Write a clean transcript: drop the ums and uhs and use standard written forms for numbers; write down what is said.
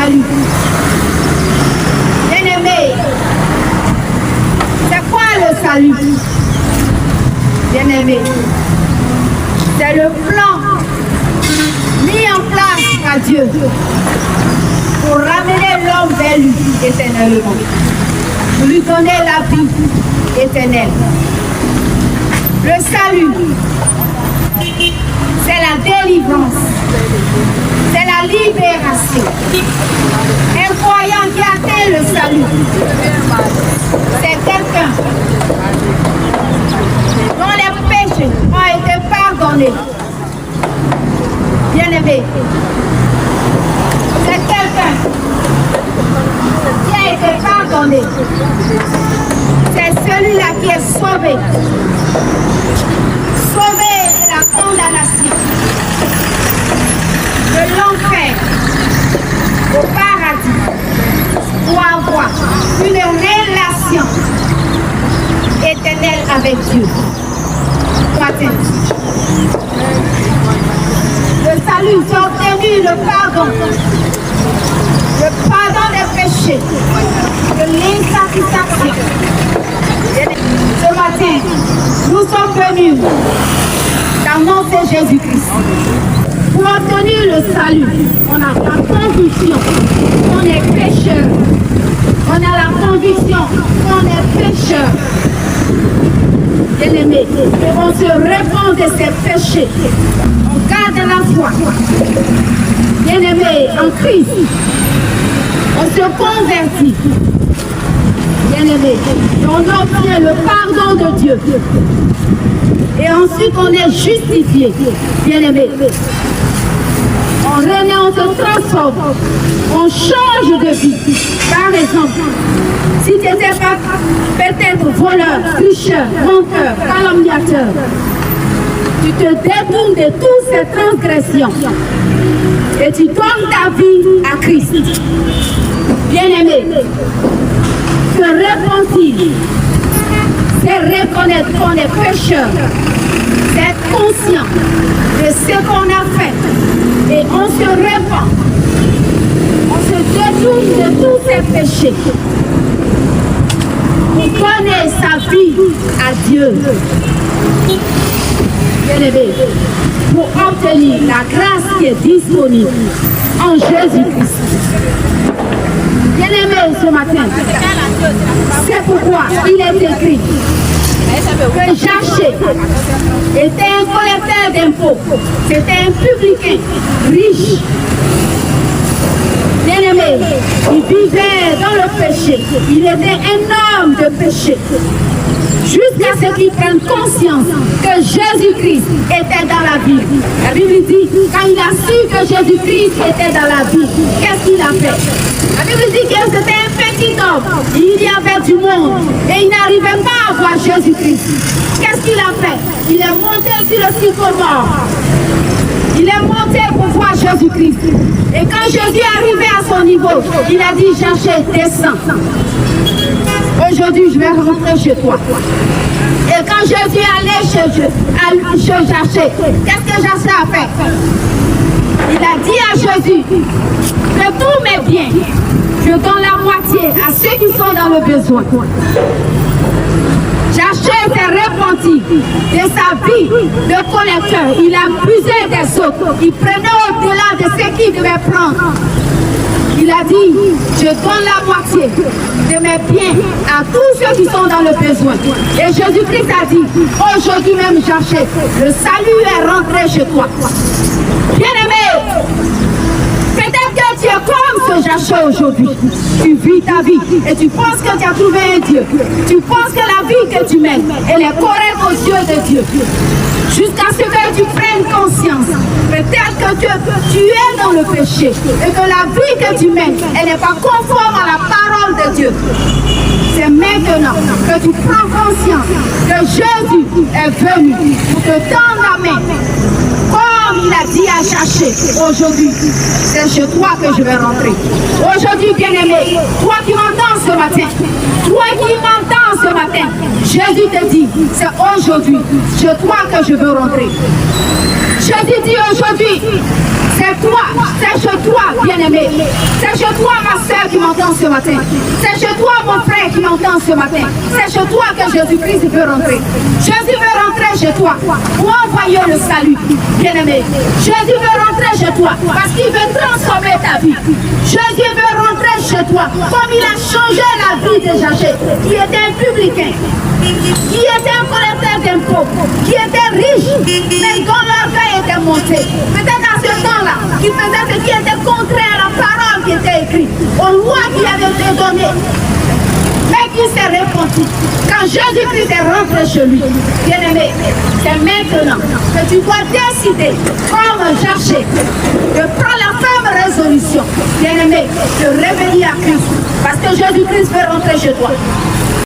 salut. Bien-aimé, c'est quoi le salut? Bien-aimé, c'est le plan mis en place par Dieu pour ramener l'homme vers lui éternellement, pour lui donner la vie éternelle. Le salut, c'est la délivrance, c'est la libération. Un croyant qui atteint le salut, c'est quelqu'un dont les péchés ont été pardonnés. Bien-aimé, c'est quelqu'un qui a été pardonné. C'est celui-là qui est sauvé. Sauvé de la condamnation, de l'enfer au paradis, pour avoir une relation éternelle avec Dieu. Le salut, c'est obtenu le pardon des péchés, de l'insatisfaction. Ce matin, nous sommes venus d'annoncer Jésus-Christ. Pour obtenir le salut, on a la conviction qu'on est pécheur. On a la conviction qu'on est pécheur. Bien-aimé, on se répand de ses péchés. On garde la foi. Bien-aimé, en Christ, on se convertit. Bien-aimé, on obtient le pardon de Dieu. Et ensuite, on est justifié. Bien-aimé, on renaît, on se transforme. On change de vie. Par exemple, si tu n'étais pas peut-être voleur, tricheur, menteur, calomniateur, tu te détournes de toutes ces transgressions et tu donnes ta vie à Christ. Bien-aimé, se repentir, c'est reconnaître qu'on est pécheur, c'est être conscient de ce qu'on a fait et on se repent, on se détourne de tous ces péchés pour donner sa vie à Dieu. Bien-aimé, pour obtenir la grâce qui est disponible en Jésus-Christ. Bien-aimé, ce matin, c'est pourquoi il est écrit que Zachée était un collecteur d'impôts, c'était un publicain riche. Bien-aimé, il vivait dans le péché, il était un homme de péché. Jusqu'à ce qu'il prenne conscience que Jésus-Christ était dans la vie. La Bible dit, quand il a su que Jésus-Christ était dans la vie, qu'est-ce qu'il a fait? La Bible dit que c'était un petit homme, il y avait du monde et il n'arrivait pas à voir Jésus-Christ. Qu'est-ce qu'il a fait? Il est monté sur le sycomore. Il est monté pour voir Jésus-Christ. Et quand Jésus est arrivé à son niveau, il a dit, Zachée, descends. Aujourd'hui, je vais rentrer chez toi. Et quand Jésus allait chez Zachée, qu'est-ce que Zachée a fait? Il a dit à Jésus, de tous mes biens, je donne la moitié à ceux qui sont dans le besoin. Zachée s'est repenti de sa vie de collecteur. Il abusait des autres. Il prenait au-delà de ce qu'il devait prendre. Il a dit, je donne la moitié de mes biens à tous ceux qui sont dans le besoin. Et Jésus-Christ a dit, aujourd'hui même Zachée, le salut est rentré chez toi. Bien-aimé, peut-être que tu es comme ce Zachée aujourd'hui. Tu vis ta vie et tu penses que tu as trouvé un Dieu. Tu penses que la vie que tu mènes, elle est correcte aux yeux de Dieu. Jusqu'à ce que tu prennes conscience, peut-être que tu es dans le péché et que la vie que tu mènes, elle n'est pas conforme à la parole de Dieu. C'est maintenant que tu prends conscience que Jésus est venu pour te tendre la main. Comme il a dit à Zachée, aujourd'hui, c'est chez toi que je vais rentrer. Aujourd'hui, bien-aimé, toi qui m'entends ce matin, ce matin, Jésus te dit, c'est aujourd'hui, chez toi que je veux rentrer. Jésus dit aujourd'hui, c'est toi, c'est chez toi, bien-aimé, C'est chez toi, ma soeur, qui m'entend ce matin. C'est chez toi, mon frère, qui m'entend ce matin. C'est chez toi que Jésus-Christ veut rentrer. Jésus veut rentrer chez toi pour envoyer le salut, bien-aimé. Jésus veut rentrer chez toi parce qu'il veut transformer ta vie. Jésus veut rentrer chez toi comme il a changé la vie de Jachée, qui était un publicain, qui était un collecteur d'impôts, qui était riche, mais dont l'orgueil était monté. Peut-être dans ce temps-là, qui faisait ce qui était contraire à la parole qui était écrite, aux lois qui avaient été données. Mais qui s'est répandu. Quand Jésus-Christ est rentré chez lui, bien-aimé, c'est maintenant que tu dois décider, comme Jachée, de prendre la ferme résolution, bien-aimé, de revenir à Christ. Parce que Jésus-Christ veut rentrer chez toi.